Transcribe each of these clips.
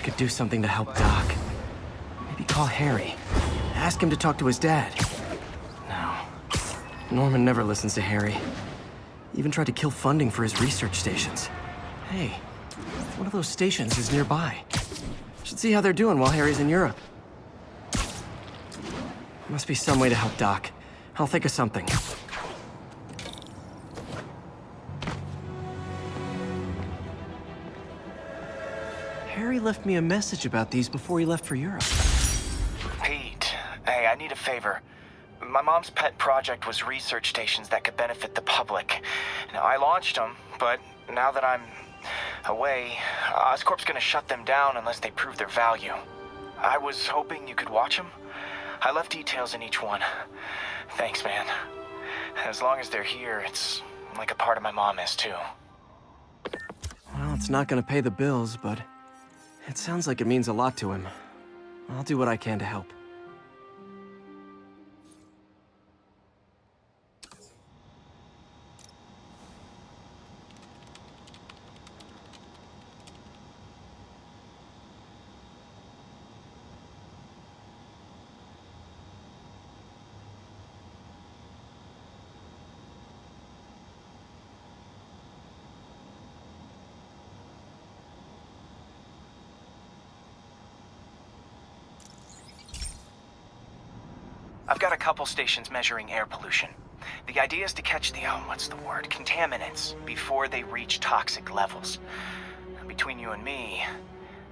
I could do something to help Doc. Maybe call Harry. Ask him to talk to his dad. No. Norman never listens to Harry. Even tried to kill funding for his research stations. Hey, one of those stations is nearby. Should see how they're doing while Harry's in Europe. Must be some way to help Doc. I'll think of something. Harry left me a message about these before he left for Europe. Pete, hey, I need a favor. My mom's pet project was research stations that could benefit the public. Now, I launched them, but now that I'm away, Oscorp's gonna shut them down unless they prove their value. I was hoping you could watch them. I left details in each one. Thanks, man. As long as they're here, it's like a part of my mom is, too. Well, it's not gonna pay the bills, but it sounds like it means a lot to him. I'll do what I can to help. I've got a couple stations measuring air pollution. The idea is to catch the, contaminants before they reach toxic levels. Between you and me,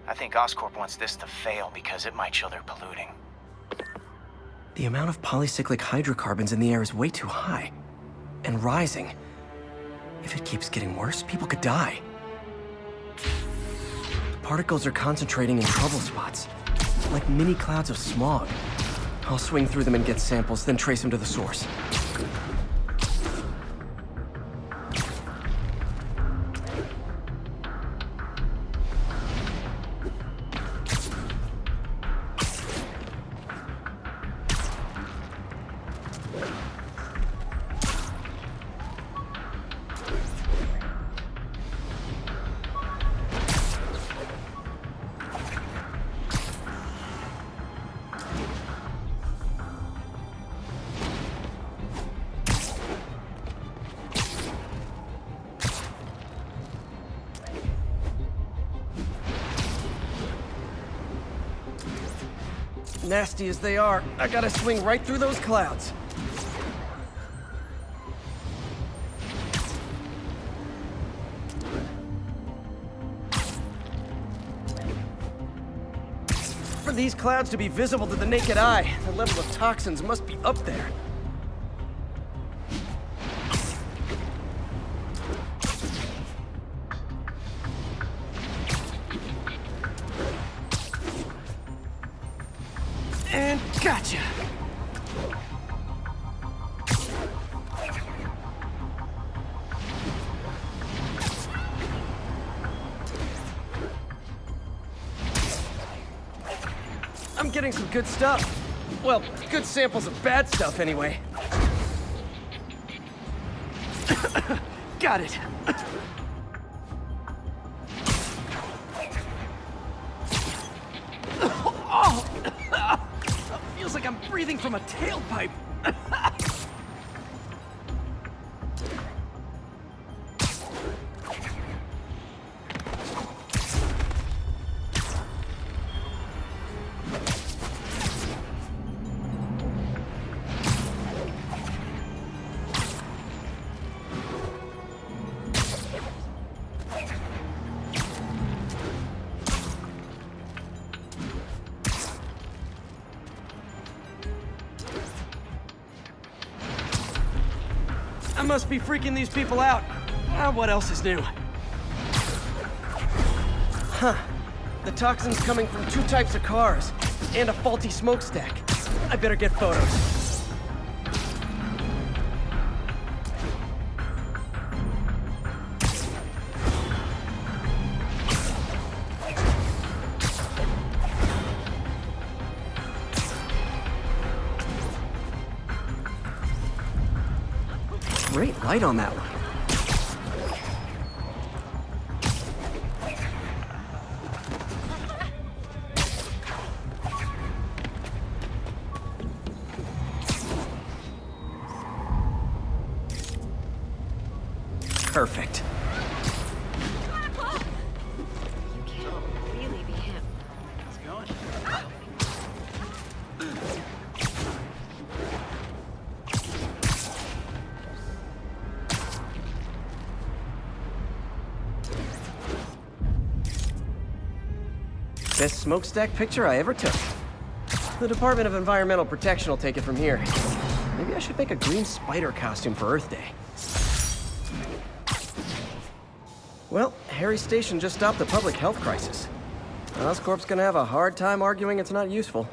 I think Oscorp wants this to fail because it might show they're polluting. The amount of polycyclic hydrocarbons in the air is way too high. And rising. If it keeps getting worse, people could die. The particles are concentrating in trouble spots, like mini clouds of smog. I'll swing through them and get samples, then trace them to the source. Nasty as they are, I gotta swing right through those clouds. For these clouds to be visible to the naked eye, the level of toxins must be up there. And gotcha! I'm getting some good stuff. Well, good samples of bad stuff anyway. Got it. Feels like I'm breathing from a tailpipe. I must be freaking these people out. What else is new? Huh. The toxin's coming from 2 types of cars, and a faulty smokestack. I better get photos. Great light on that one. Perfect. You can't really be him. Best smokestack picture I ever took. The Department of Environmental Protection will take it from here. Maybe I should make a green spider costume for Earth Day. Well, Harry's station just stopped the public health crisis. Oscorp's gonna have a hard time arguing it's not useful.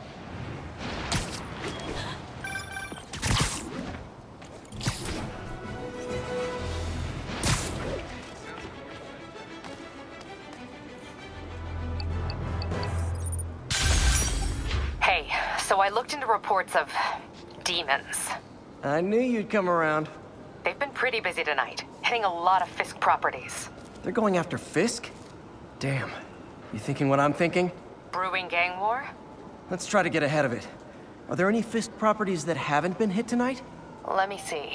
Hey, so I looked into reports of demons. I knew you'd come around. They've been pretty busy tonight, hitting a lot of Fisk properties. They're going after Fisk? Damn. You thinking what I'm thinking? Brewing gang war? Let's try to get ahead of it. Are there any Fisk properties that haven't been hit tonight? Let me see.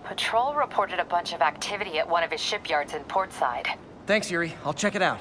Patrol reported a bunch of activity at one of his shipyards in Portside. Thanks, Yuri. I'll check it out.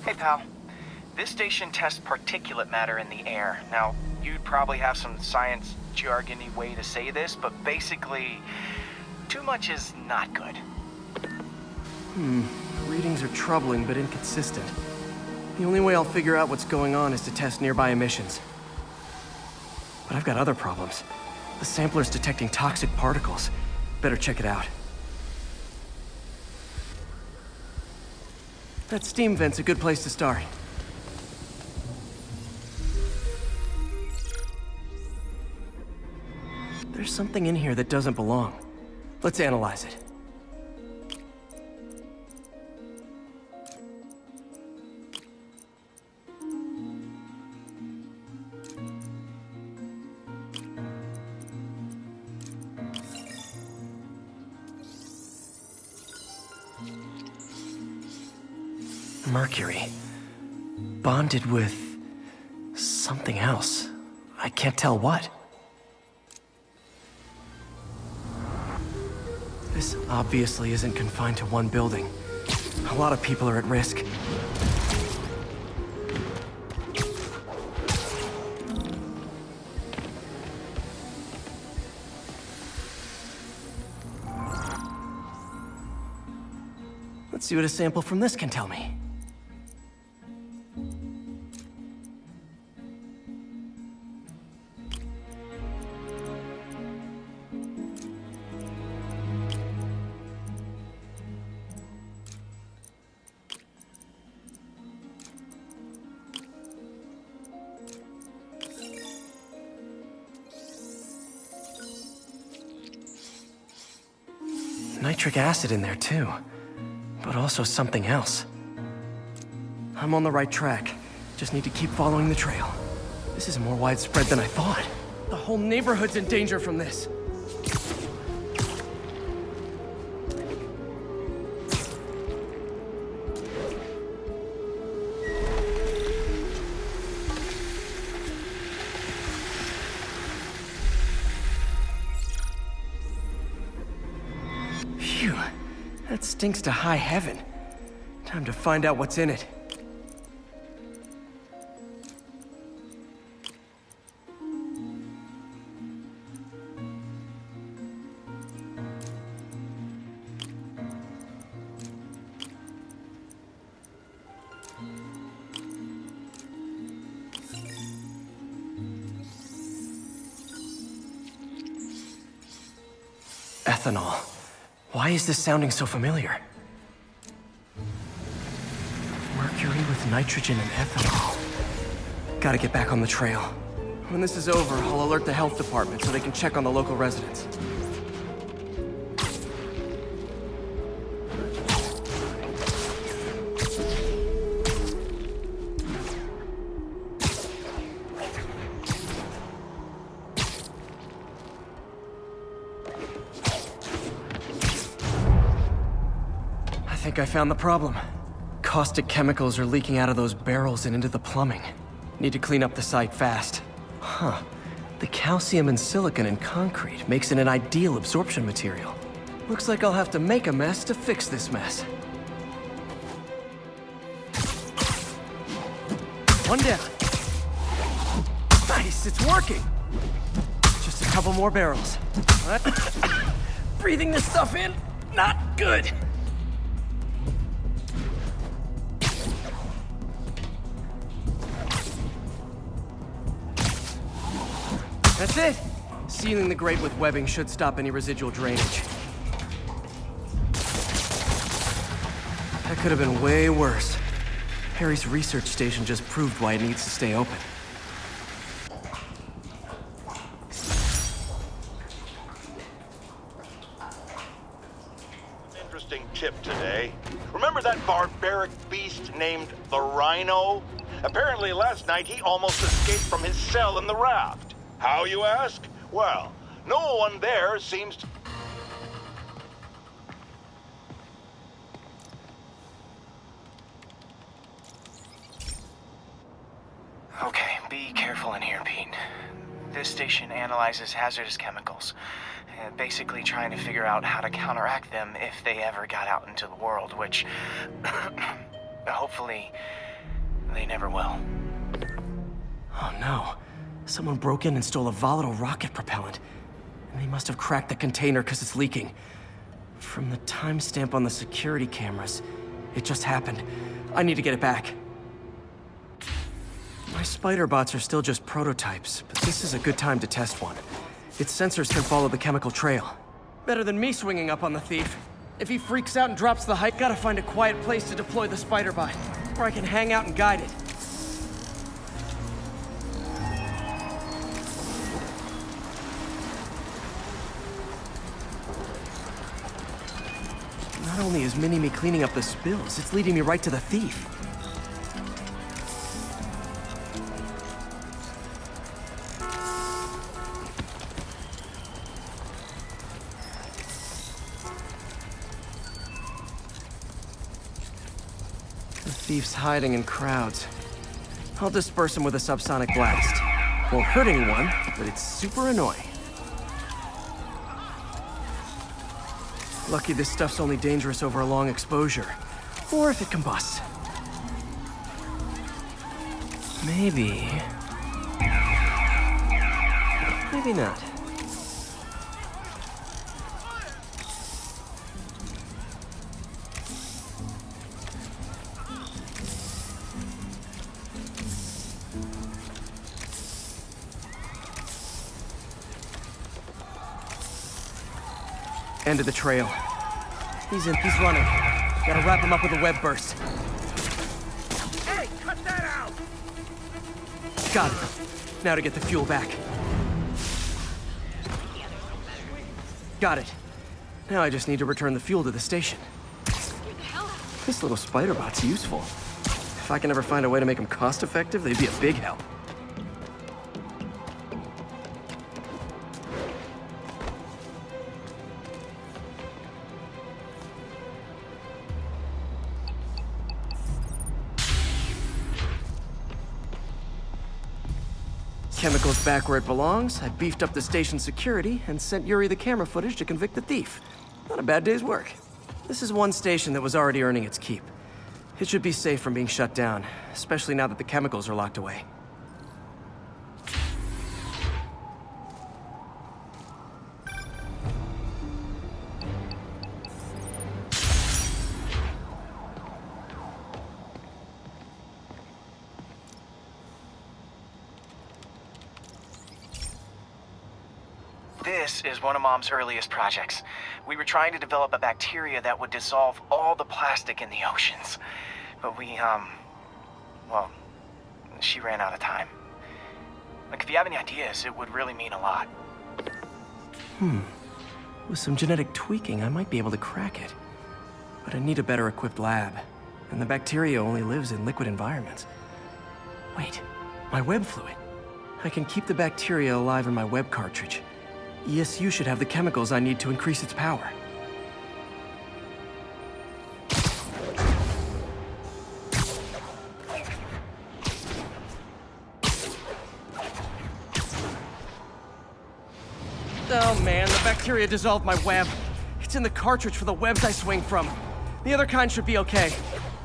Hey, pal. This station tests particulate matter in the air. Now, you'd probably have some science jargony way to say this, but basically, too much is not good. Readings are troubling but inconsistent. The only way I'll figure out what's going on is to test nearby emissions. But I've got other problems. The sampler's detecting toxic particles. Better check it out. That steam vent's a good place to start. There's something in here that doesn't belong. Let's analyze it. Mercury. Bonded with something else. I can't tell what. This obviously isn't confined to one building. A lot of people are at risk. Let's see what a sample from this can tell me. Nitric acid in there too, but also something else. I'm on the right track. Just need to keep following the trail. This is more widespread than I thought. The whole neighborhood's in danger from this. Phew, that stinks to high heaven. Time to find out what's in it. Ethanol. Why is this sounding so familiar? Mercury with nitrogen and ethanol. Gotta get back on the trail. When this is over, I'll alert the health department so they can check on the local residents. like I found the problem. Caustic chemicals are leaking out of those barrels and into the plumbing. Need to clean up the site fast. Huh. The calcium and silicon in concrete makes it an ideal absorption material. Looks like I'll have to make a mess to fix this mess. One down. Nice, it's working! Just a couple more barrels. Breathing this stuff in, not good. That's it. Sealing the grate with webbing should stop any residual drainage. That could have been way worse. Harry's research station just proved why it needs to stay open. Interesting tip today. Remember that barbaric beast named the Rhino? Apparently last night he almost escaped from his cell in the raft. How, you ask? Well, no one there seems to... Okay, be careful in here, Pete. This station analyzes hazardous chemicals, basically trying to figure out how to counteract them if they ever got out into the world, which hopefully they never will. Oh no. Someone broke in and stole a volatile rocket propellant. And they must have cracked the container because it's leaking. From the timestamp on the security cameras, it just happened. I need to get it back. My spider bots are still just prototypes, but this is a good time to test one. Its sensors can follow the chemical trail. Better than me swinging up on the thief. If he freaks out and drops the height, gotta find a quiet place to deploy the spider bot, where I can hang out and guide it. Not only is Mini-Me cleaning up the spills, it's leading me right to the thief. The thief's hiding in crowds. I'll disperse him with a subsonic blast. Won't hurt anyone, but it's super annoying. Lucky this stuff's only dangerous over a long exposure. Or if it combusts. Maybe... maybe not. End of the trail. He's running. Gotta wrap him up with a web burst. Hey, cut that out! Got it. Now to get the fuel back. Got it. Now I just need to return the fuel to the station. This little spider bot's useful. If I can ever find a way to make them cost-effective, they'd be a big help. Chemicals back where it belongs. I beefed up the station security and sent Yuri the camera footage to convict the thief. Not a bad day's work. This is one station that was already earning its keep. It should be safe from being shut down, especially now that the chemicals are locked away. This is one of Mom's earliest projects. We were trying to develop a bacteria that would dissolve all the plastic in the oceans. But well, she ran out of time. Like, if you have any ideas, it would really mean a lot. With some genetic tweaking, I might be able to crack it. But I need a better equipped lab. And the bacteria only lives in liquid environments. Wait, my web fluid. I can keep the bacteria alive in my web cartridge. ESU should have the chemicals I need to increase its power. the bacteria dissolved my web. It's in the cartridge for the webs I swing from. The other kind should be okay.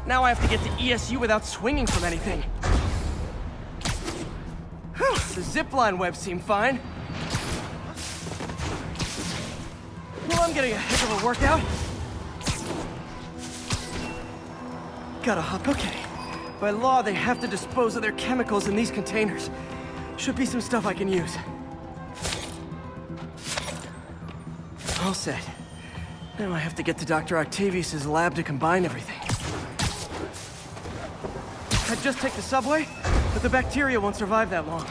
Now I have to get to ESU without swinging from anything. Whew, the zipline webs seem fine. Well, I'm getting a heck of a workout. Got a hook, okay. By law, they have to dispose of their chemicals in these containers. Should be some stuff I can use. All set. Now I have to get to Dr. Octavius's lab to combine everything. I'd just take the subway, but the bacteria won't survive that long.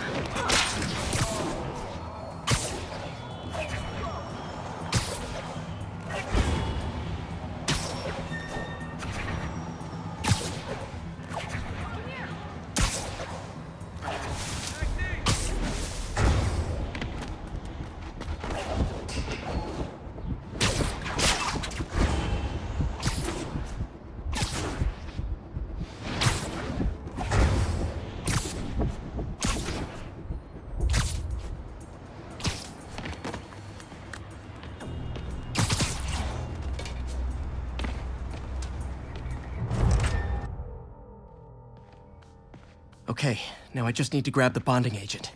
Okay, now I just need to grab the bonding agent.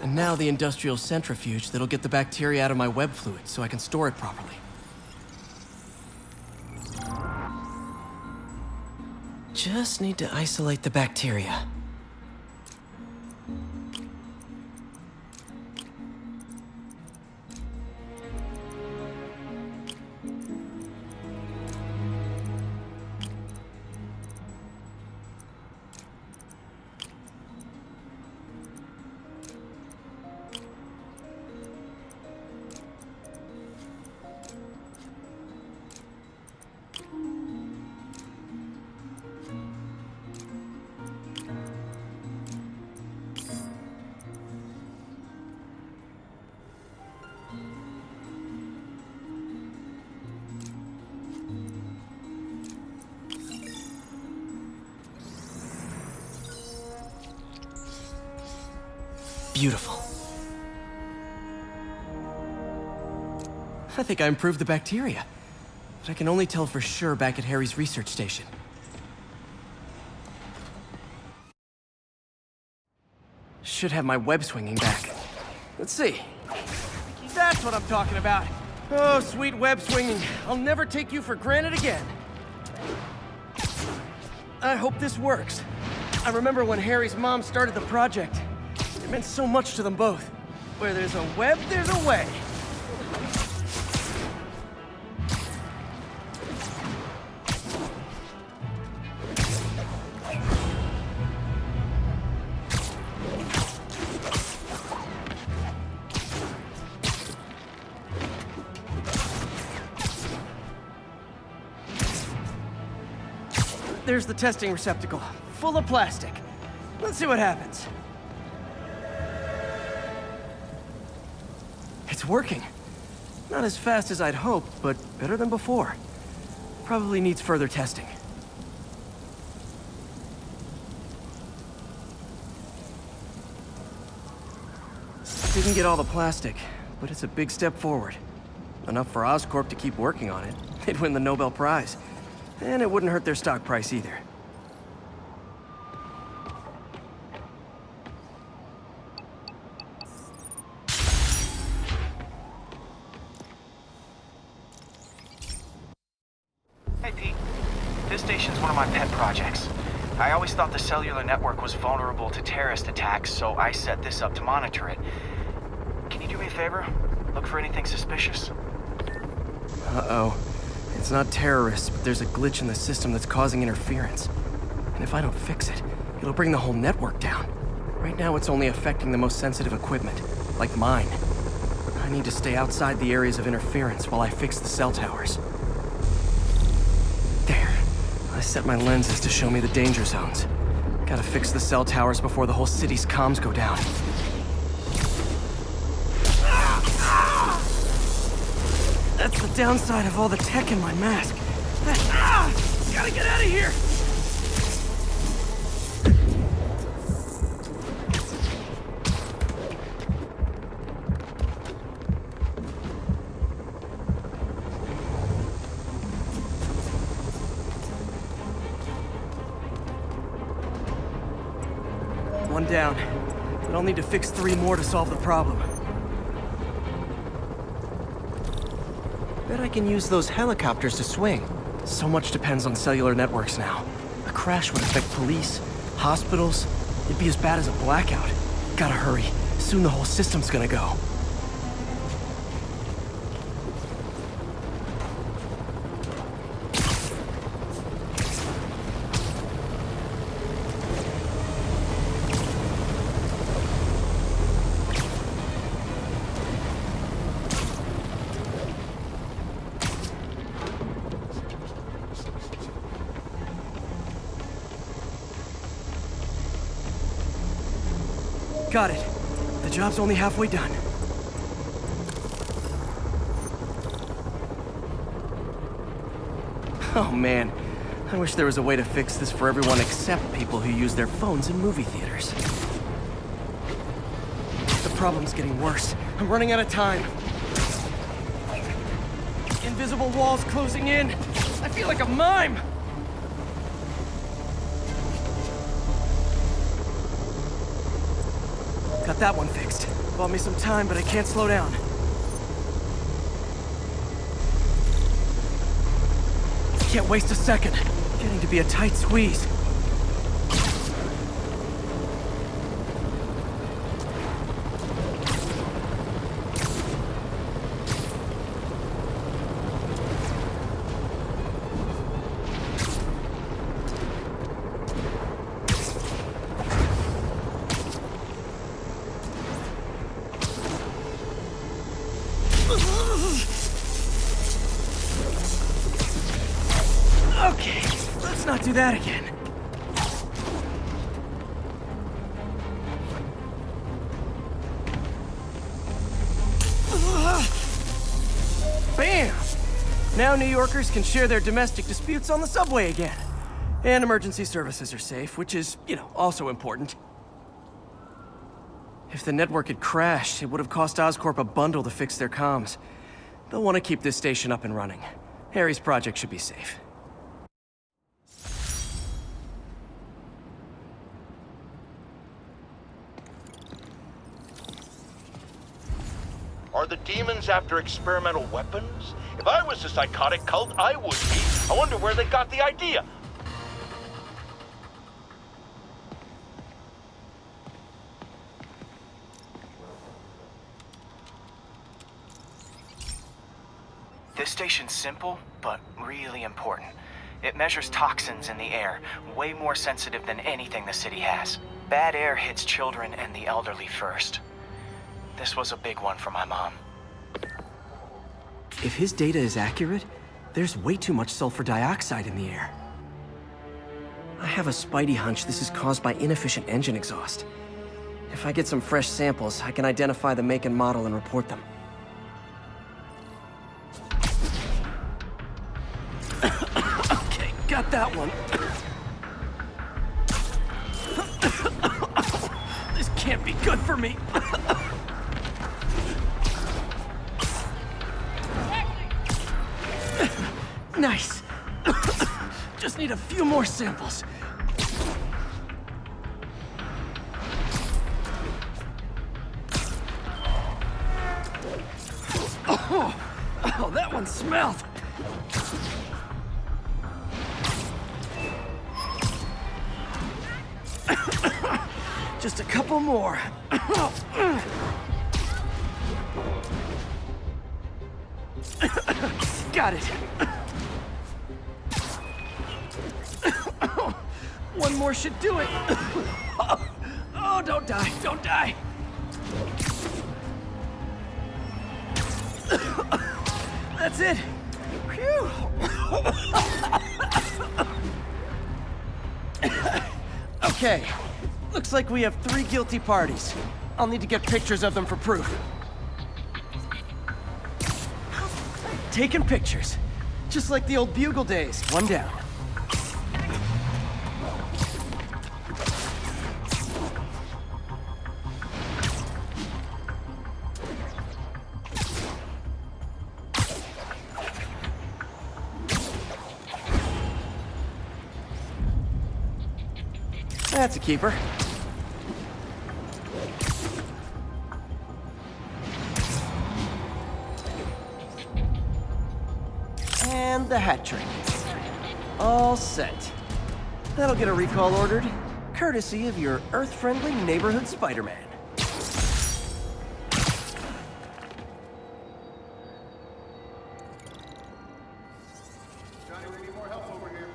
And now the industrial centrifuge that'll get the bacteria out of my web fluid so I can store it properly. Just need to isolate the bacteria. Beautiful. I think I improved the bacteria, but I can only tell for sure back at Harry's research station. Should have my web swinging back. Let's see. That's what I'm talking about. Oh, sweet web swinging. I'll never take you for granted again. I hope this works. I remember when Harry's mom started the project. It meant so much to them both. Where there's a web, there's a way. There's the testing receptacle, full of plastic. Let's see what happens. It's working. Not as fast as I'd hoped, but better than before. Probably needs further testing. Didn't get all the plastic, but it's a big step forward. Enough for Oscorp to keep working on it. They'd win the Nobel Prize. And it wouldn't hurt their stock price either. Hey, Pete. This station's one of my pet projects. I always thought the cellular network was vulnerable to terrorist attacks, so I set this up to monitor it. Can you do me a favor? Look for anything suspicious? Uh-oh. It's not terrorists, but there's a glitch in the system that's causing interference. And if I don't fix it, it'll bring the whole network down. Right now, it's only affecting the most sensitive equipment, like mine. I need to stay outside the areas of interference while I fix the cell towers. There. I set my lenses to show me the danger zones. Gotta fix the cell towers before the whole city's comms go down. That's the downside of all the tech in my mask. Gotta get out of here! One down. But I'll need to fix 3 more to solve the problem. Bet I can use those helicopters to swing. So much depends on cellular networks now. A crash would affect police, hospitals. It'd be as bad as a blackout. Gotta hurry. Soon the whole system's gonna go. Got it. The job's only halfway done. Oh man, I wish there was a way to fix this for everyone except people who use their phones in movie theaters. The problem's getting worse. I'm running out of time. Invisible walls closing in. I feel like a mime. Got that one fixed. Bought me some time, but I can't slow down. Can't waste a second. Getting to be a tight squeeze. Okay, let's not do that again. Bam! Now New Yorkers can share their domestic disputes on the subway again. And emergency services are safe, which is, also important. If the network had crashed, it would have cost Oscorp a bundle to fix their comms. They'll want to keep this station up and running. Harry's project should be safe. Are the demons after experimental weapons? If I was a psychotic cult, I would be. I wonder where they got the idea. This station's simple, but really important. It measures toxins in the air, way more sensitive than anything the city has. Bad air hits children and the elderly first. This was a big one for my mom. If his data is accurate, there's way too much sulfur dioxide in the air. I have a spidey hunch this is caused by inefficient engine exhaust. If I get some fresh samples, I can identify the make and model and report them. Okay, got that one. This can't be good for me. Nice. Just need a few more samples. Oh, that one smelled. Just a couple more. Got it. One more should do it. Oh, don't die, don't die. That's it. Phew. Okay. Looks like we have 3 guilty parties. I'll need to get pictures of them for proof. Taking pictures. Just like the old Bugle days. One down. That's a keeper. And the hat trick. All set. That'll get a recall ordered, courtesy of your Earth-friendly neighborhood Spider-Man. Johnny, we need more help over here.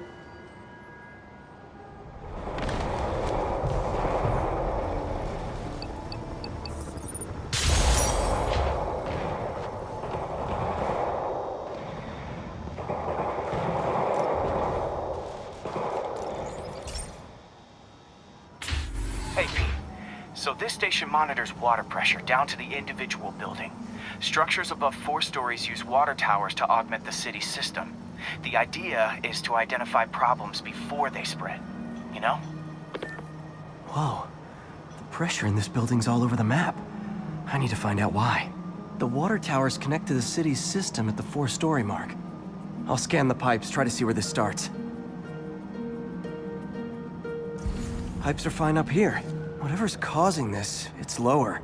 Hey, Pete. So this station monitors water pressure down to the individual building. Structures above 4 stories use water towers to augment the city's system. The idea is to identify problems before they spread, you know? Whoa. The pressure in this building's all over the map. I need to find out why. The water towers connect to the city's system at the 4-story mark. I'll scan the pipes, try to see where this starts. Pipes are fine up here. Whatever's causing this, it's lower.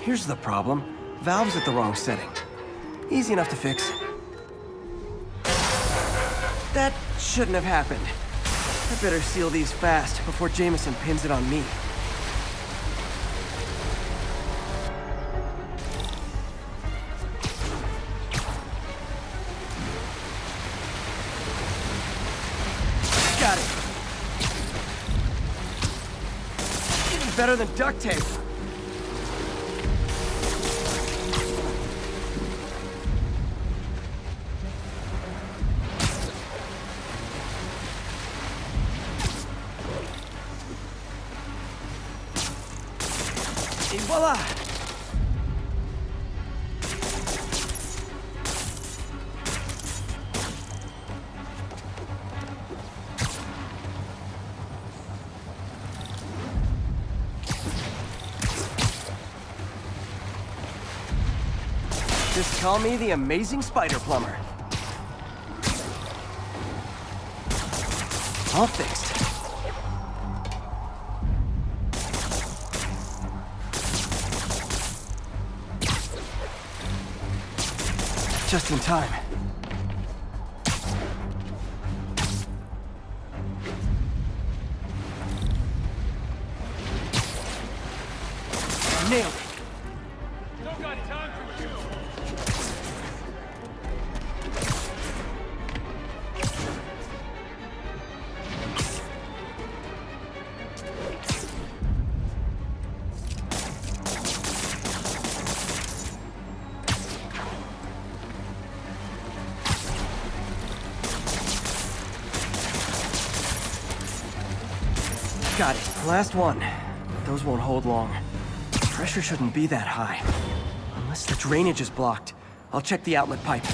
Here's the problem. Valve's at the wrong setting. Easy enough to fix. That shouldn't have happened. I better seal these fast before Jameson pins it on me. Got it. Even better than duct tape. Et voila! Just call me the amazing spider plumber. All fixed. Just in time. Nailed it. Don't got time for you. Got it. Last one. Those won't hold long. Pressure shouldn't be that high. Unless the drainage is blocked. I'll check the outlet pipe.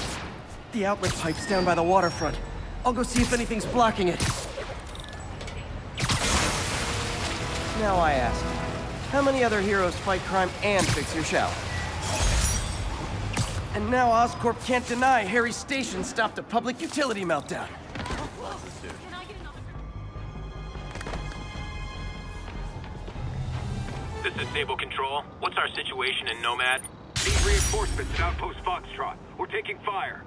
The outlet pipe's down by the waterfront. I'll go see if anything's blocking it. Now I ask, how many other heroes fight crime and fix your shower? And now Oscorp can't deny Harry's station stopped a public utility meltdown. This is Sable Control. What's our situation in Nomad? Need reinforcements at Outpost Foxtrot. We're taking fire.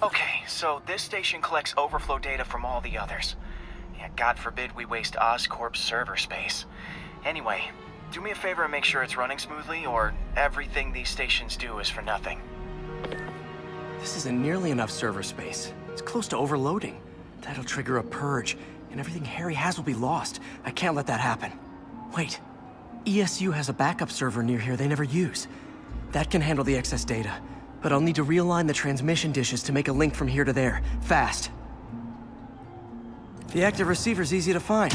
Okay, so this station collects overflow data from all the others. Yeah, God forbid we waste Oscorp's server space. Anyway, do me a favor and make sure it's running smoothly, or everything these stations do is for nothing. This isn't nearly enough server space. It's close to overloading. That'll trigger a purge, and everything Harry has will be lost. I can't let that happen. Wait. ESU has a backup server near here they never use. That can handle the excess data, but I'll need to realign the transmission dishes to make a link from here to there, fast. The active receiver's easy to find.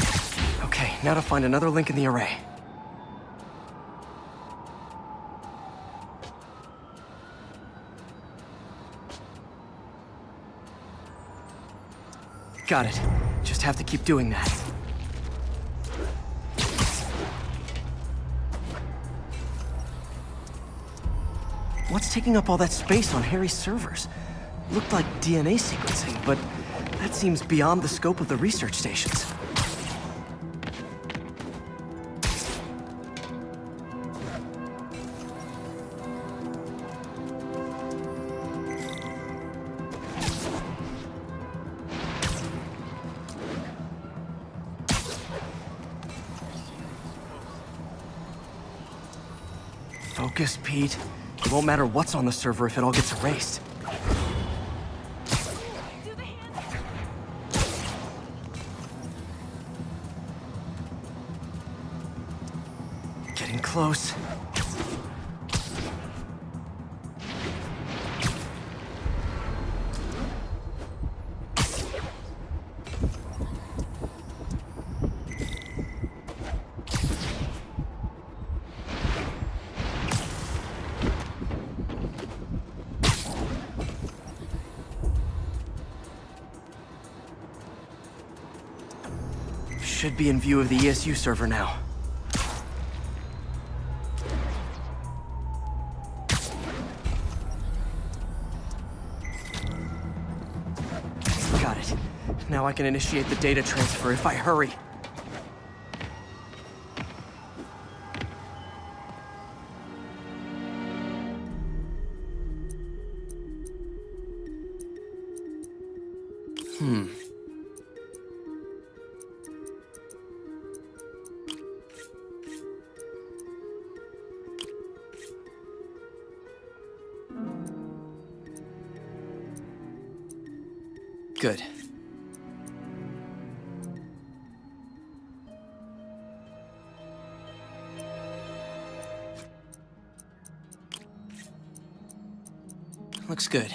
Okay, now to find another link in the array. Got it. Just have to keep doing that. What's taking up all that space on Harry's servers? Looked like DNA sequencing, but that seems beyond the scope of the research stations. Focus, Pete. It won't matter what's on the server if it all gets erased. Getting close. Should be in view of the ESU server now. Got it. Now I can initiate the data transfer if I hurry. Good. Looks good.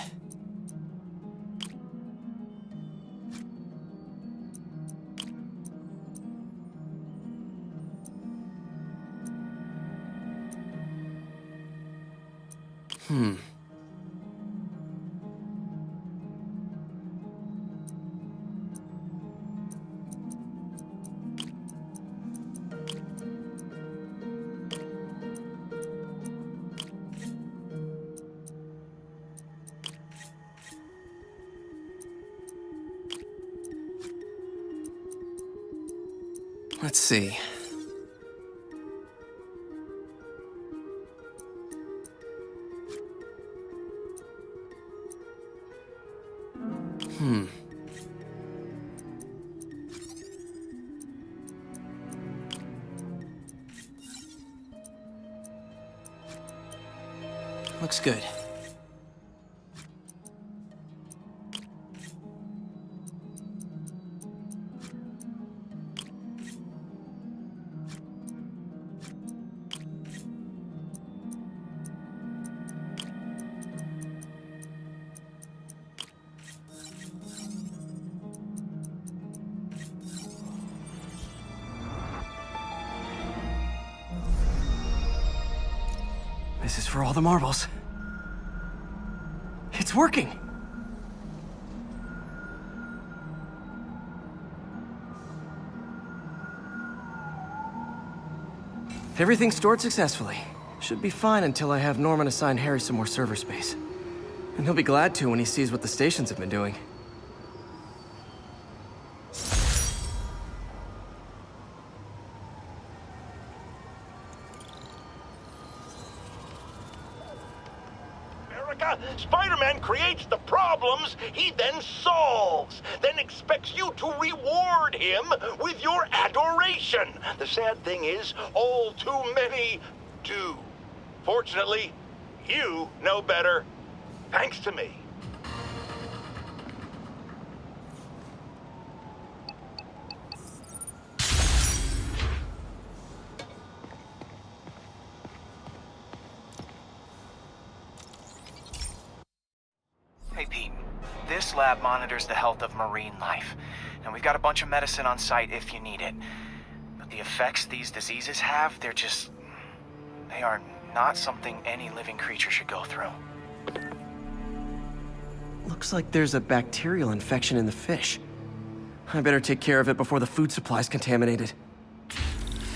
Let's see. Looks good. This is for all the marbles. It's working! Everything's stored successfully. Should be fine until I have Norman assign Harry some more server space. And he'll be glad to when he sees what the stations have been doing. Spider-Man creates the problems he then solves, then expects you to reward him with your adoration. The sad thing is, all too many do. Fortunately, you know better, thanks to me. This lab monitors the health of marine life, and we've got a bunch of medicine on site if you need it. But the effects these diseases have, they are not something any living creature should go through. Looks like there's a bacterial infection in the fish. I better take care of it before the food supply's contaminated.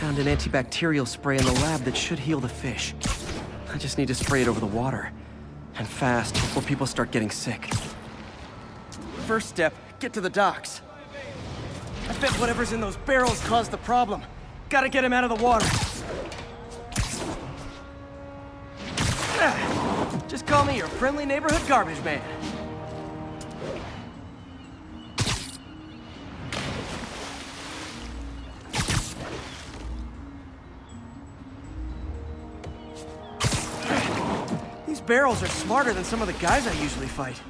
Found an antibacterial spray in the lab that should heal the fish. I just need to spray it over the water. And fast, before people start getting sick. First step, get to the docks. I bet whatever's in those barrels caused the problem. Gotta get him out of the water. Just call me your friendly neighborhood garbage man. These barrels are smarter than some of the guys I usually fight.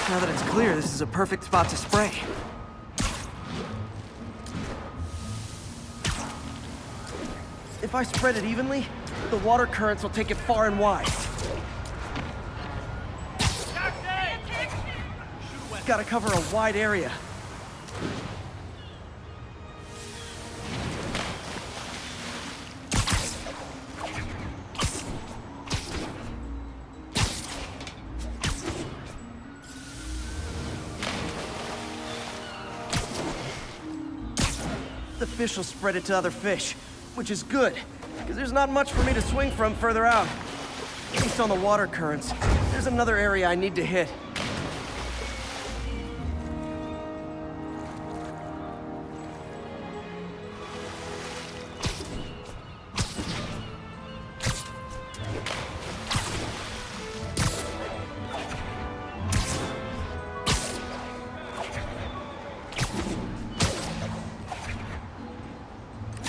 Now that it's clear, this is a perfect spot to spray. If I spread it evenly, the water currents will take it far and wide. Gotta cover a wide area. The fish will spread it to other fish, which is good, because there's not much for me to swing from further out. Based on the water currents, there's another area I need to hit.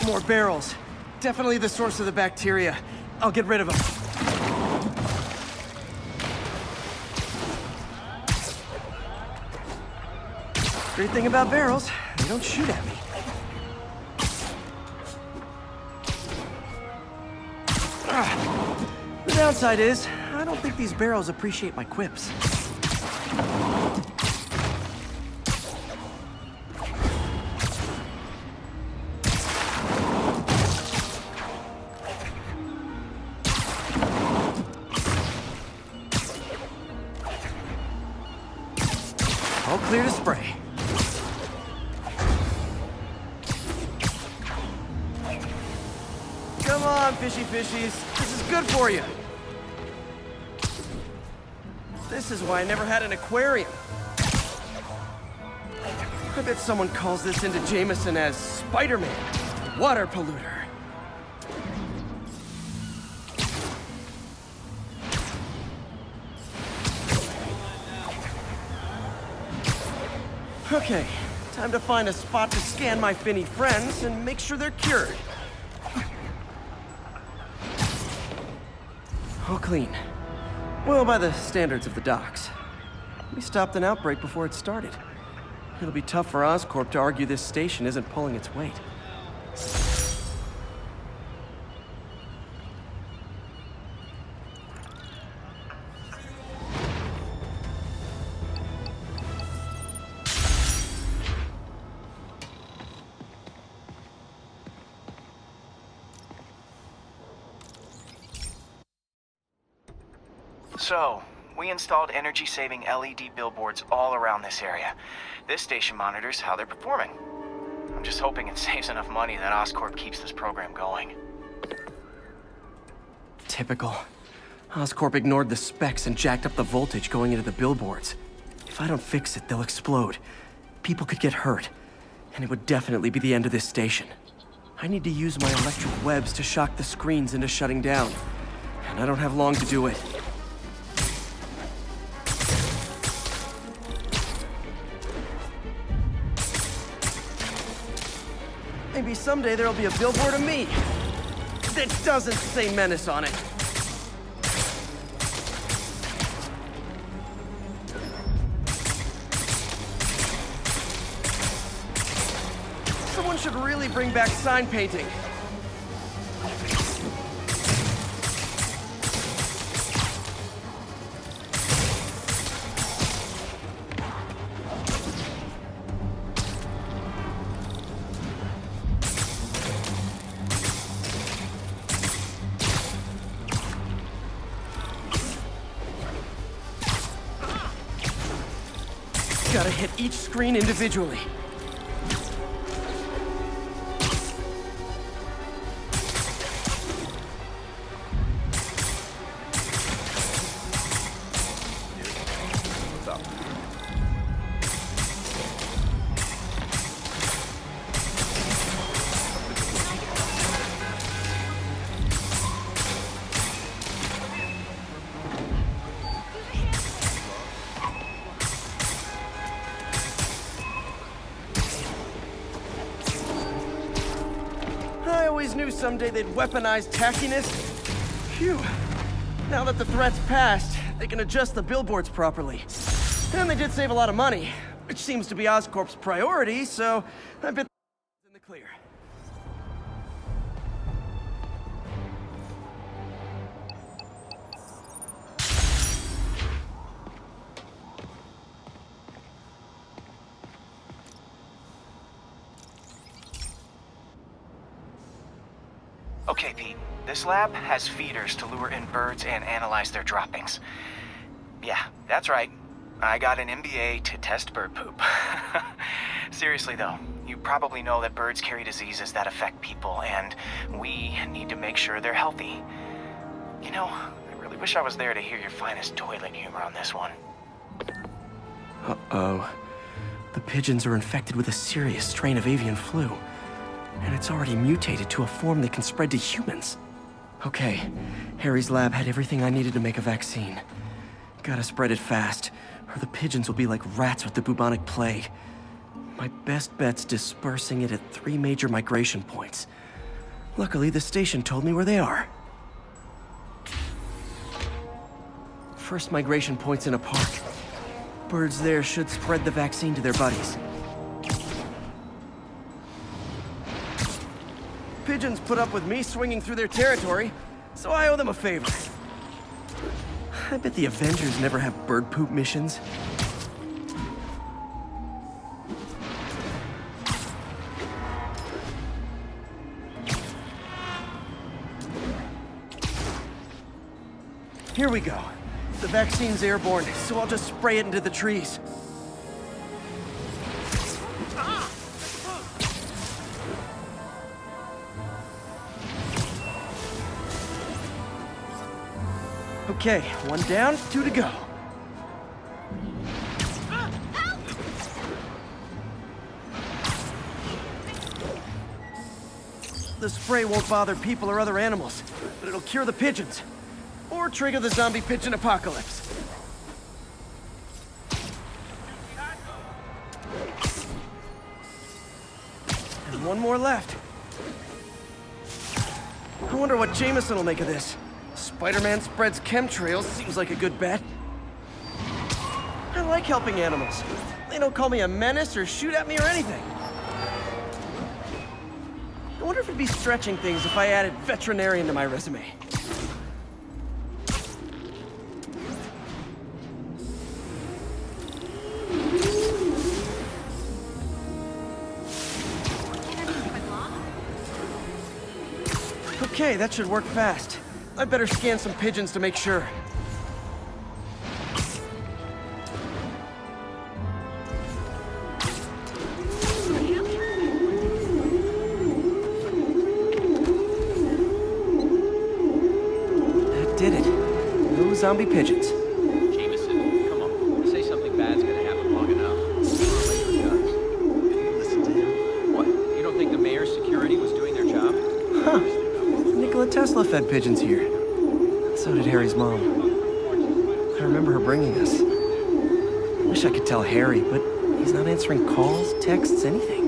More barrels. Definitely the source of the bacteria. I'll get rid of them. Great thing about barrels, they don't shoot at me. The downside is, I don't think these barrels appreciate my quips. All clear to spray. Come on, fishy fishies. This is good for you. This is why I never had an aquarium. I bet someone calls this into Jameson as Spider-Man, water polluter. Okay, time to find a spot to scan my finny friends and make sure they're cured. All clean. Well, by the standards of the docks. We stopped an outbreak before it started. It'll be tough for Oscorp to argue this station isn't pulling its weight. So, we installed energy-saving LED billboards all around this area. This station monitors how they're performing. I'm just hoping it saves enough money that Oscorp keeps this program going. Typical. Oscorp ignored the specs and jacked up the voltage going into the billboards. If I don't fix it, they'll explode. People could get hurt, and it would definitely be the end of this station. I need to use my electric webs to shock the screens into shutting down, and I don't have long to do it. Maybe someday there'll be a billboard of me that doesn't say Menace on it. Someone should really bring back sign painting. Gotta hit each screen individually. I always knew someday they'd weaponize tackiness. Phew. Now that the threat's passed, they can adjust the billboards properly. And they did save a lot of money, which seems to be Oscorp's priority, so I bet in the clear. Okay, Pete. This lab has feeders to lure in birds and analyze their droppings. Yeah, that's right. I got an MBA to test bird poop. Seriously though, you probably know that birds carry diseases that affect people, and we need to make sure they're healthy. You know, I really wish I was there to hear your finest toilet humor on this one. Uh-oh. The pigeons are infected with a serious strain of avian flu. And it's already mutated to a form that can spread to humans. Okay, Harry's lab had everything I needed to make a vaccine. Gotta spread it fast, or the pigeons will be like rats with the bubonic plague. My best bet's dispersing it at 3 major migration points. Luckily, the station told me where they are. First migration point's in a park. Birds there should spread the vaccine to their buddies. Pigeons put up with me swinging through their territory, so I owe them a favor. I bet the Avengers never have bird poop missions. Here we go. The vaccine's airborne, so I'll just spray it into the trees. Okay, 1 down, 2 to go. The spray won't bother people or other animals, but it'll cure the pigeons. Or trigger the zombie pigeon apocalypse. And 1 more left. I wonder what Jameson will make of this. Spider-Man spreads chemtrails, seems like a good bet. I like helping animals. They don't call me a menace or shoot at me or anything. I wonder if it'd be stretching things if I added veterinarian to my resume. Okay, that should work fast. I better scan some pigeons to make sure. That did it. No zombie pigeons. Jameson, come on. Say something bad's gonna happen long enough. Listen to him. What? You don't think the mayor's security was doing their job? Huh. Nikola Tesla fed pigeons here. So did Harry's mom. I remember her bringing us. Wish I could tell Harry, but he's not answering calls, texts, anything.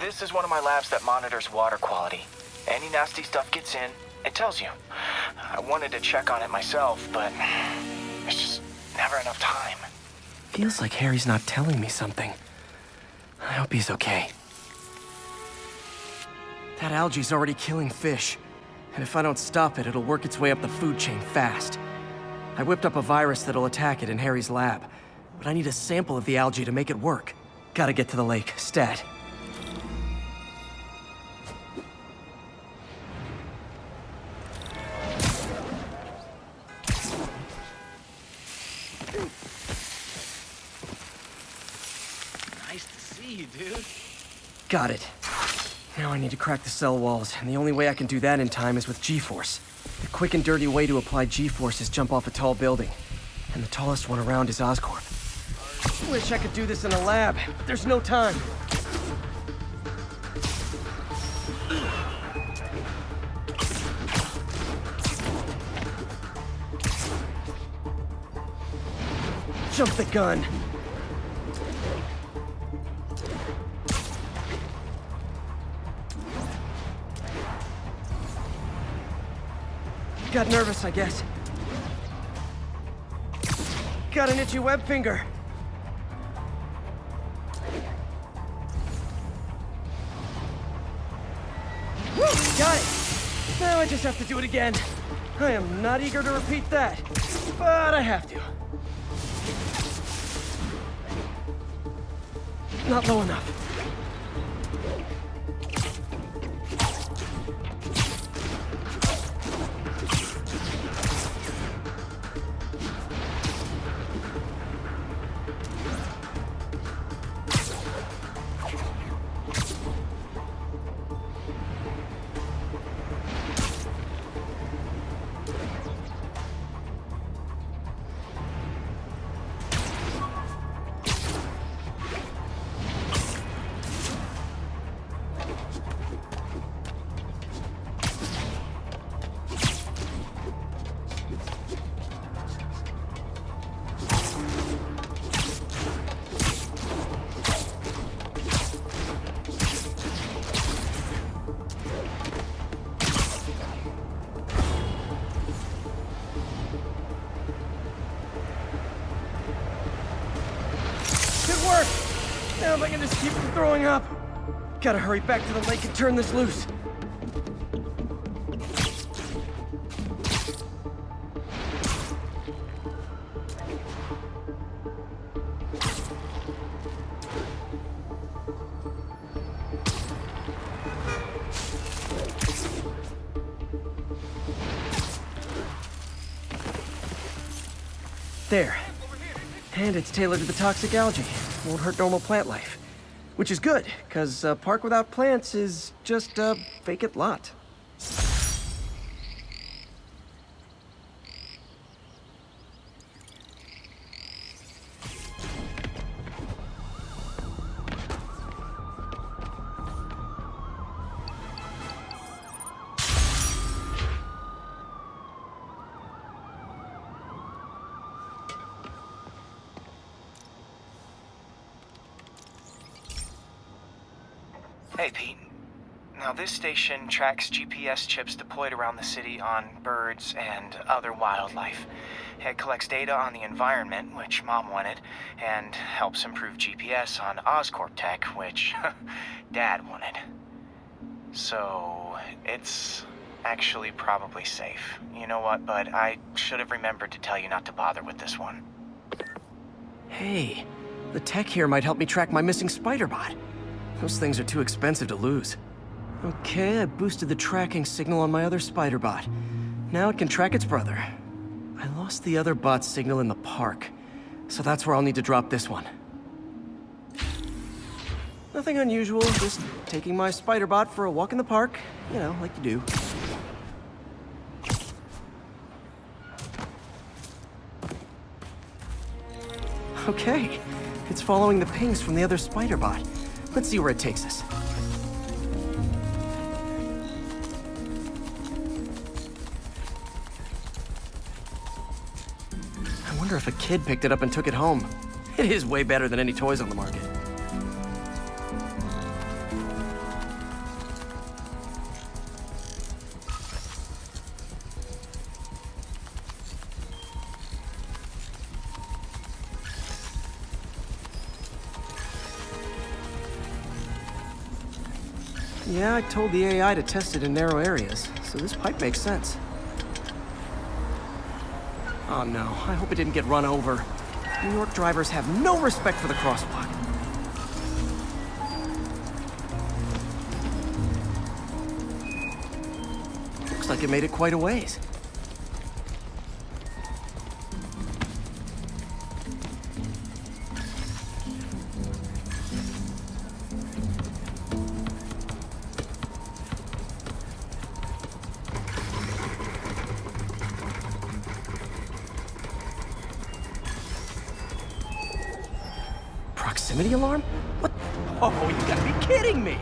This is one of my labs that monitors water quality. Any nasty stuff gets in, it tells you. I wanted to check on it myself, but there's just never enough time. Feels like Harry's not telling me something. I hope he's okay. That algae's already killing fish. And if I don't stop it, it'll work its way up the food chain fast. I whipped up a virus that'll attack it in Harry's lab. But I need a sample of the algae to make it work. Gotta get to the lake, stat. Nice to see you, dude. Got it. Now I need to crack the cell walls, and the only way I can do that in time is with G-force. The quick and dirty way to apply G-force is jump off a tall building. And the tallest one around is Oscorp. Wish I could do this in a lab, but there's no time. Jump the gun. Got nervous, I guess. Got an itchy web finger. Woo! Got it! Now I just have to do it again. I am not eager to repeat that, but I have to. Not low enough. Now if I can just keep from throwing up. Gotta hurry back to the lake and turn this loose. There. And it's tailored to the toxic algae. Won't hurt normal plant life. Which is good, because a park without plants is just a vacant lot. Hey, Pete. Now, this station tracks GPS chips deployed around the city on birds and other wildlife. It collects data on the environment, which Mom wanted, and helps improve GPS on Oscorp tech, which Dad wanted. So, it's actually probably safe. You know what, bud? I should have remembered to tell you not to bother with this one. Hey, the tech here might help me track my missing spider bot. Those things are too expensive to lose. Okay, I boosted the tracking signal on my other spider bot. Now it can track its brother. I lost the other bot's signal in the park, so that's where I'll need to drop this one. Nothing unusual, just taking my spider bot for a walk in the park. You know, like you do. Okay, it's following the pings from the other spider bot. Let's see where it takes us. I wonder if a kid picked it up and took it home. It is way better than any toys on the market. Yeah, I told the AI to test it in narrow areas, so this pipe makes sense. Oh no, I hope it didn't get run over. New York drivers have no respect for the crosswalk. Looks like it made it quite a ways. Proximity alarm? What? Oh, you gotta be kidding me!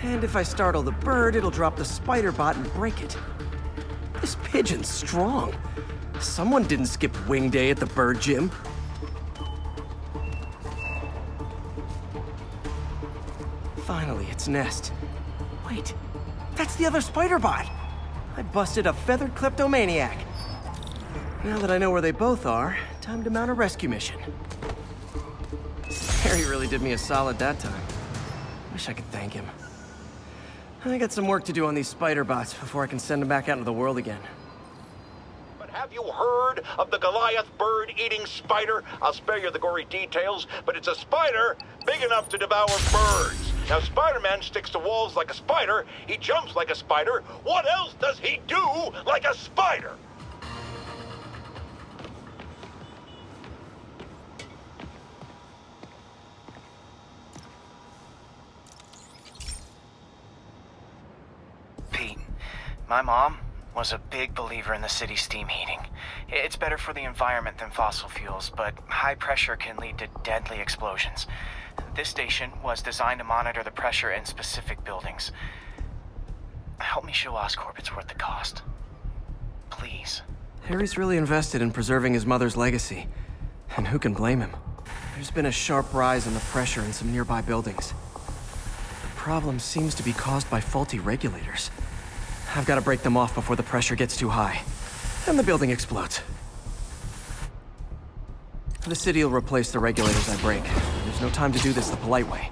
And if I startle the bird, it'll drop the spider bot and break it. This pigeon's strong. Someone didn't skip wing day at the bird gym. Finally, its nest. Wait, that's the other spider bot! I busted a feathered kleptomaniac. Now that I know where they both are, time to mount a rescue mission. Harry really did me a solid that time. Wish I could thank him. I got some work to do on these spider bots before I can send them back out into the world again. But have you heard of the Goliath bird-eating spider? I'll spare you the gory details, but it's a spider big enough to devour birds. Now, Spider-Man sticks to walls like a spider, he jumps like a spider. What else does he do like a spider? Pete, my mom was a big believer in the city's steam heating. It's better for the environment than fossil fuels, but high pressure can lead to deadly explosions. This station was designed to monitor the pressure in specific buildings. Help me show Oscorp it's worth the cost. Please. Harry's really invested in preserving his mother's legacy. And who can blame him? There's been a sharp rise in the pressure in some nearby buildings. The problem seems to be caused by faulty regulators. I've got to break them off before the pressure gets too high. And the building explodes. The city will replace the regulators I break. There's no time to do this the polite way.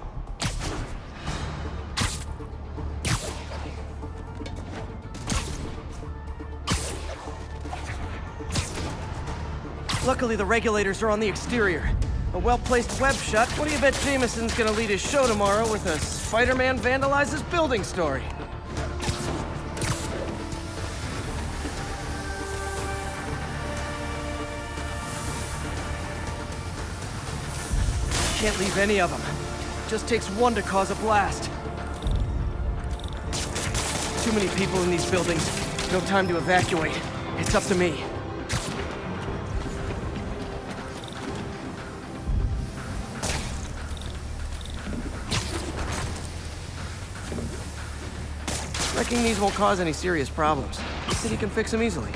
Luckily, the regulators are on the exterior. A well-placed web shot. What do you bet Jameson's gonna lead his show tomorrow with a Spider-Man vandalizes building story? Can't leave any of them. Just takes one to cause a blast. Too many people in these buildings. No time to evacuate. It's up to me. Wrecking these won't cause any serious problems. The city can fix them easily.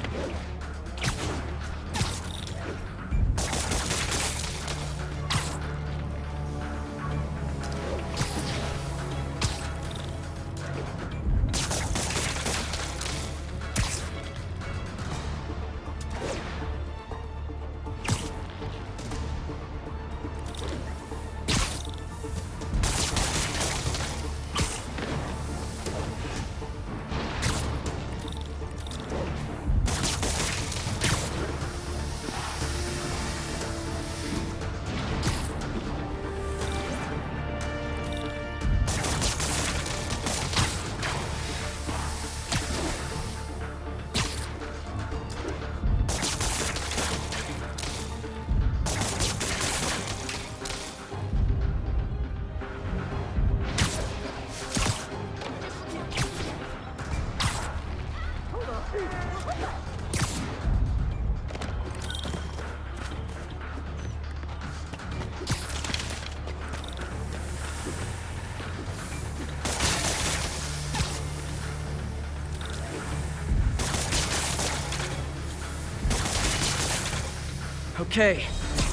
Okay,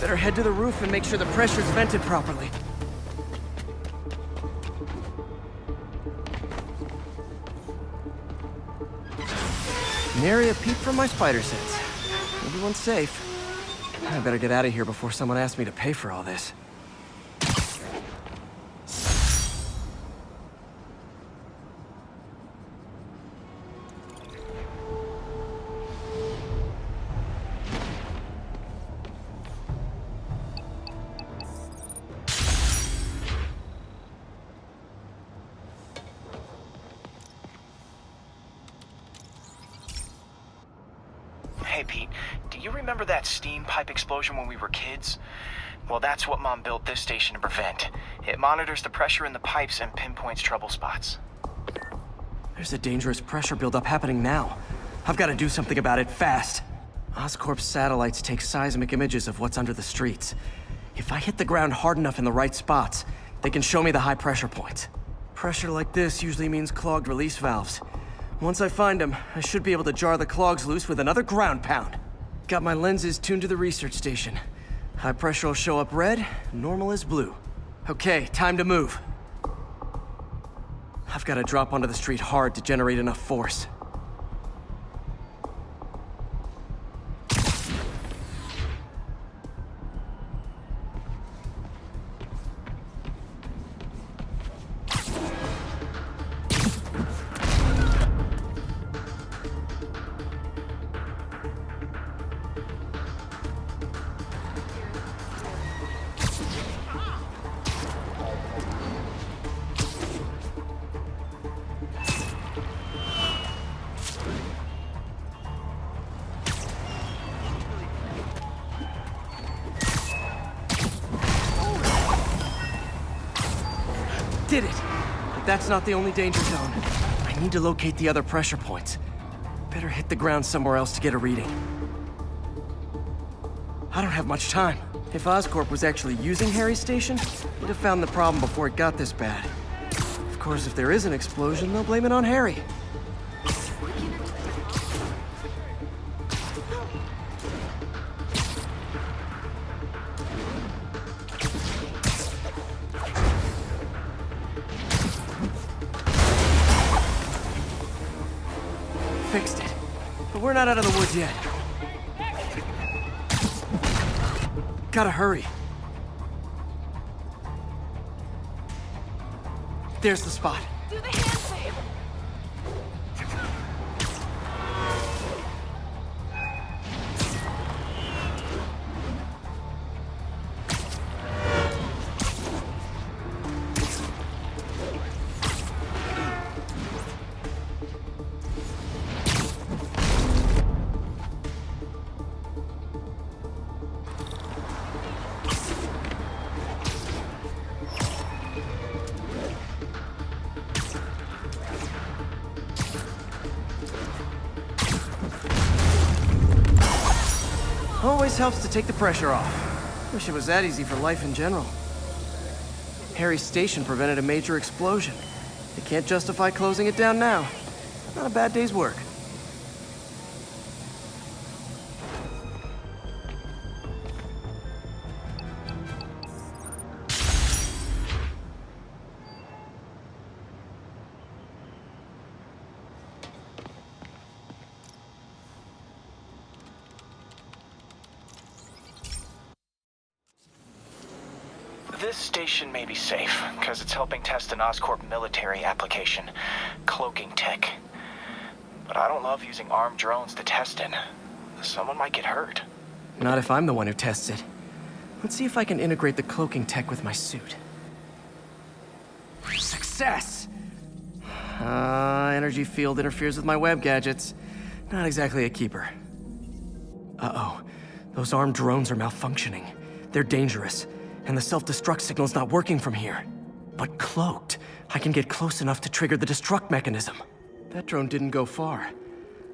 better head to the roof and make sure the pressure's vented properly. Nary a peep from my spider sense. Everyone's safe. I better get out of here before someone asks me to pay for all this. Hey, Pete, do you remember that steam pipe explosion when we were kids? Well, that's what Mom built this station to prevent. It monitors the pressure in the pipes and pinpoints trouble spots. There's a dangerous pressure buildup happening now. I've got to do something about it fast. Oscorp's satellites take seismic images of what's under the streets. If I hit the ground hard enough in the right spots, they can show me the high pressure points. Pressure like this usually means clogged release valves. Once I find them, I should be able to jar the clogs loose with another ground pound. Got my lenses tuned to the research station. High pressure will show up red, normal is blue. Okay, time to move. I've got to drop onto the street hard to generate enough force. Did it! But that's not the only danger zone. I need to locate the other pressure points. Better hit the ground somewhere else to get a reading. I don't have much time. If Oscorp was actually using Harry's station, they'd have found the problem before it got this bad. Of course, if there is an explosion, they'll blame it on Harry. Fixed it. But we're not out of the woods yet. Gotta hurry. There's the spot. Do the hand save. Always helps to take the pressure off. Wish it was that easy for life in general. Harry's station prevented a major explosion. They can't justify closing it down now. Not a bad day's work. This station may be safe, because it's helping test an Oscorp military application, cloaking tech. But I don't love using armed drones to test it. Someone might get hurt. Not if I'm the one who tests it. Let's see if I can integrate the cloaking tech with my suit. Success! Energy field interferes with my web gadgets. Not exactly a keeper. Uh-oh. Those armed drones are malfunctioning. They're dangerous. And the self-destruct signal's not working from here. But cloaked, I can get close enough to trigger the destruct mechanism. That drone didn't go far.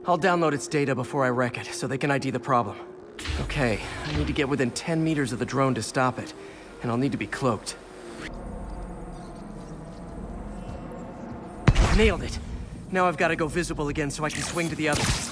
I'll download its data before I wreck it, so they can ID the problem. Okay, I need to get within 10 meters of the drone to stop it, and I'll need to be cloaked. Nailed it! Now I've got to go visible again so I can swing to the others.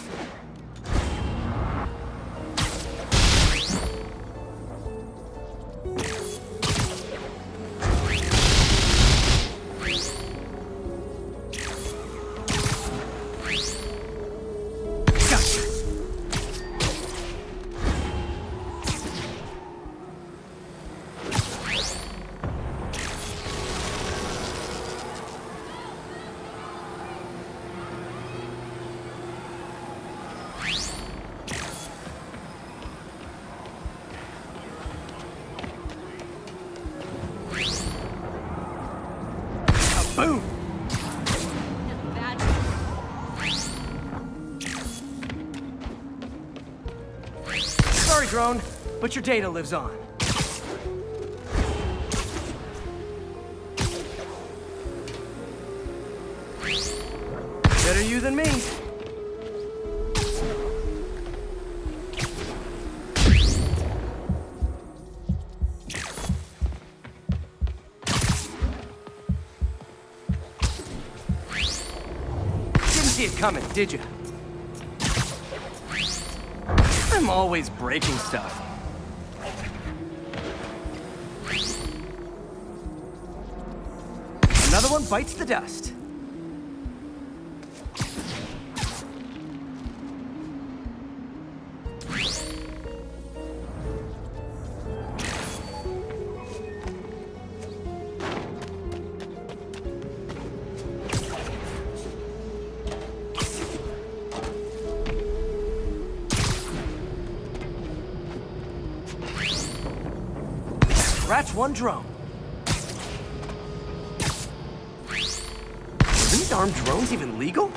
drone, but your data lives on. Better you than me. Didn't see it coming, did you? I'm always breaking stuff. Another one bites the dust. Scratch one drone. Are these armed drones even legal?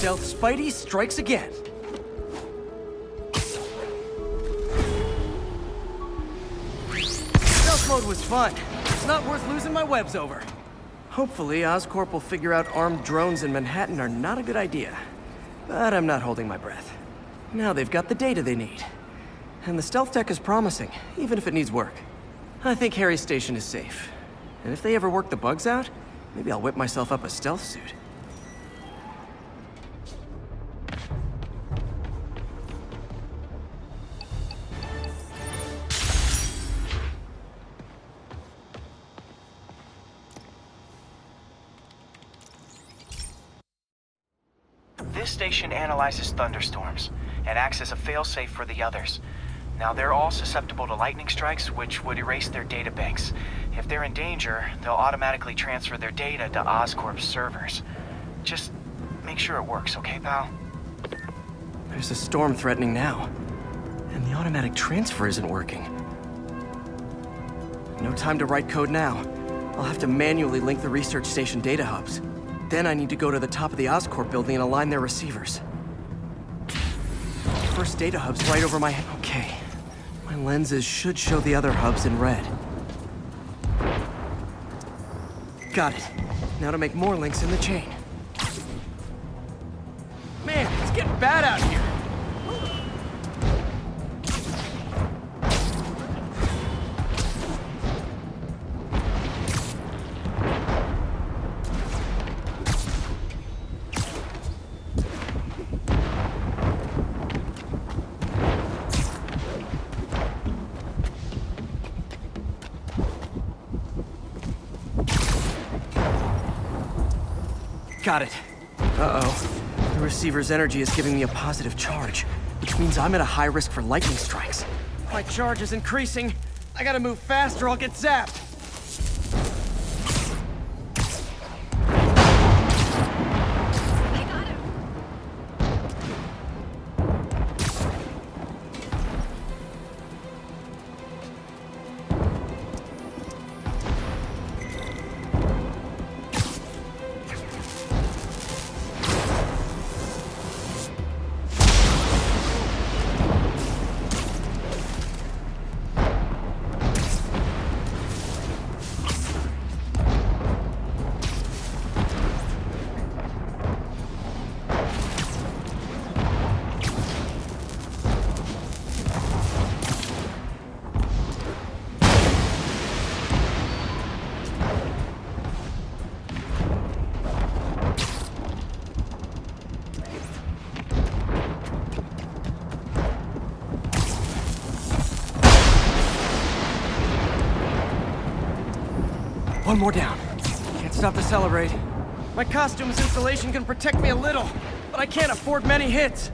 Stealth Spidey strikes again. Stealth mode was fun. It's not worth losing my webs over. Hopefully, Oscorp will figure out armed drones in Manhattan are not a good idea. But I'm not holding my breath. Now they've got the data they need. And the stealth tech is promising, even if it needs work. I think Harry's station is safe. And if they ever work the bugs out, maybe I'll whip myself up a stealth suit. This station analyzes thunderstorms and acts as a failsafe for the others. Now, they're all susceptible to lightning strikes, which would erase their databanks. If they're in danger, they'll automatically transfer their data to Oscorp's servers. Just make sure it works, okay, pal? There's a storm threatening now, and the automatic transfer isn't working. No time to write code now. I'll have to manually link the research station data hubs. Then I need to go to the top of the Oscorp building and align their receivers. First data hub's right over my head. Okay. My lenses should show the other hubs in red. Got it. Now to make more links in the chain. Man, it's getting bad out here. Got it. Uh-oh. The receiver's energy is giving me a positive charge, which means I'm at a high risk for lightning strikes. My charge is increasing. I gotta move fast or I'll get zapped. I got him. One more down. Can't stop to celebrate. My costume's installation can protect me a little, but I can't afford many hits.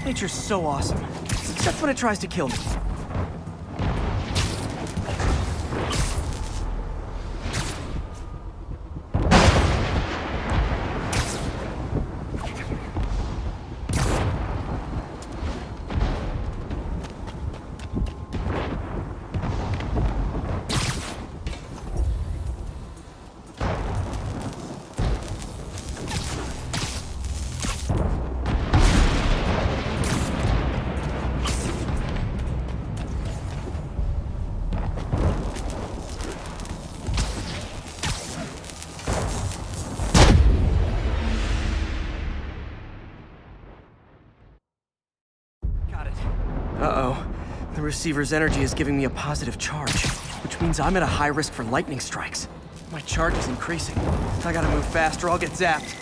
Nature's so awesome, except when it tries to kill me. Uh-oh. The receiver's energy is giving me a positive charge, which means I'm at a high risk for lightning strikes. My charge is increasing. I gotta move fast or I'll get zapped.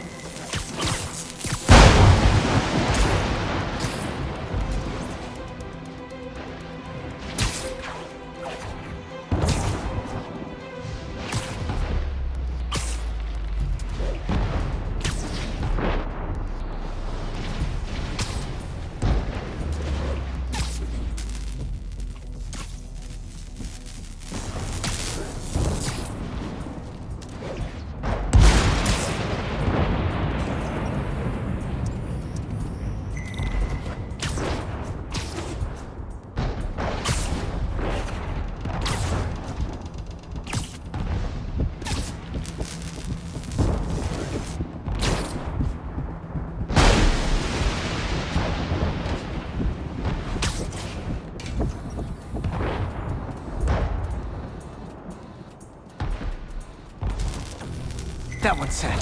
That one's set.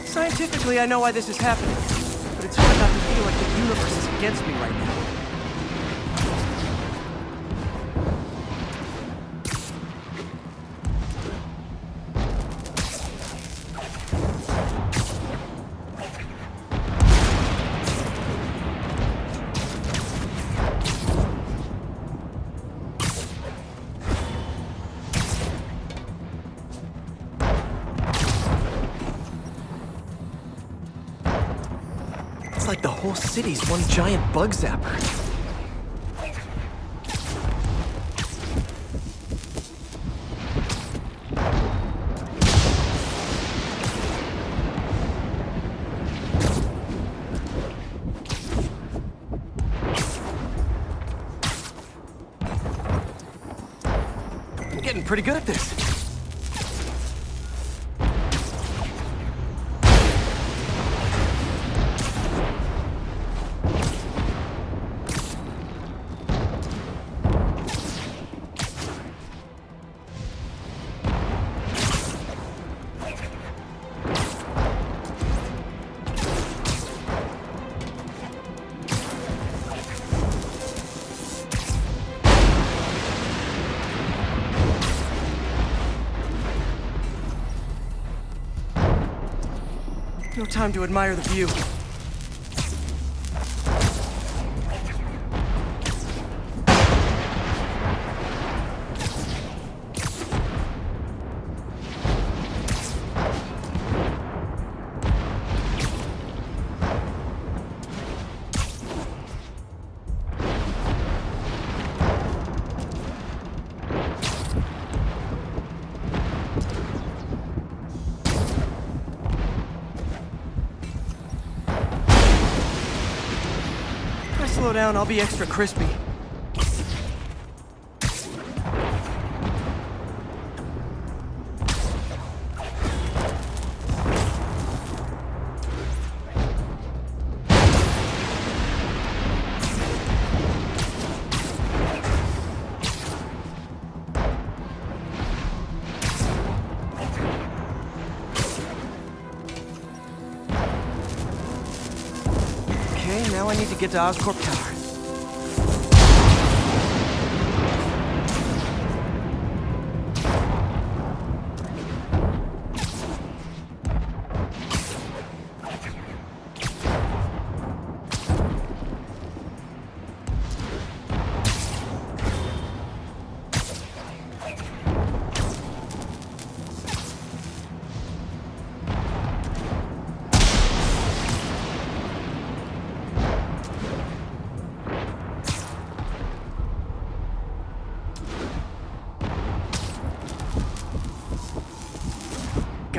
Scientifically, I know why this is happening, but it's hard not to feel like the universe is against me right now. It's like the whole city's one giant bug zapper. I'm getting pretty good at this. No time to admire the view. Slow down, I'll be extra crispy. Okay, now I need to get to Oscorp Tower.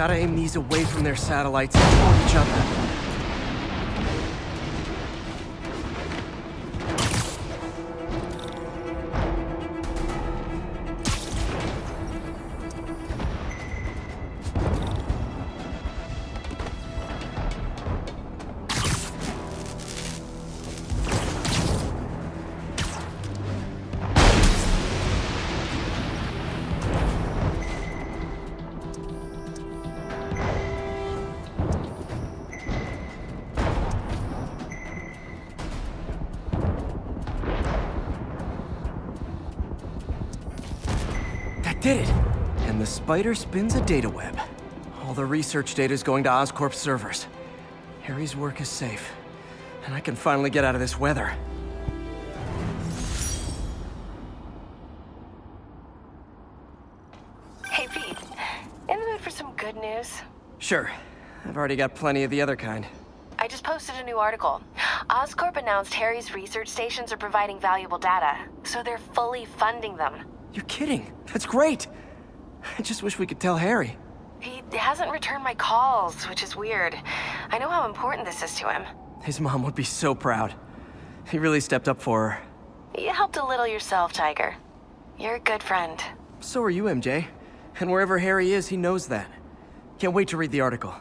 Gotta aim these away from their satellites and toward each other. Did it! And the spider spins a data web. All the research data is going to Oscorp's servers. Harry's work is safe. And I can finally get out of this weather. Hey, Pete. In the mood for some good news? Sure. I've already got plenty of the other kind. I just posted a new article. Oscorp announced Harry's research stations are providing valuable data, so they're fully funding them. You're kidding. That's great. I just wish we could tell Harry. He hasn't returned my calls, which is weird. I know how important this is to him. His mom would be so proud. He really stepped up for her. You helped a little yourself, Tiger. You're a good friend. So are you, MJ. And wherever Harry is, he knows that. Can't wait to read the article.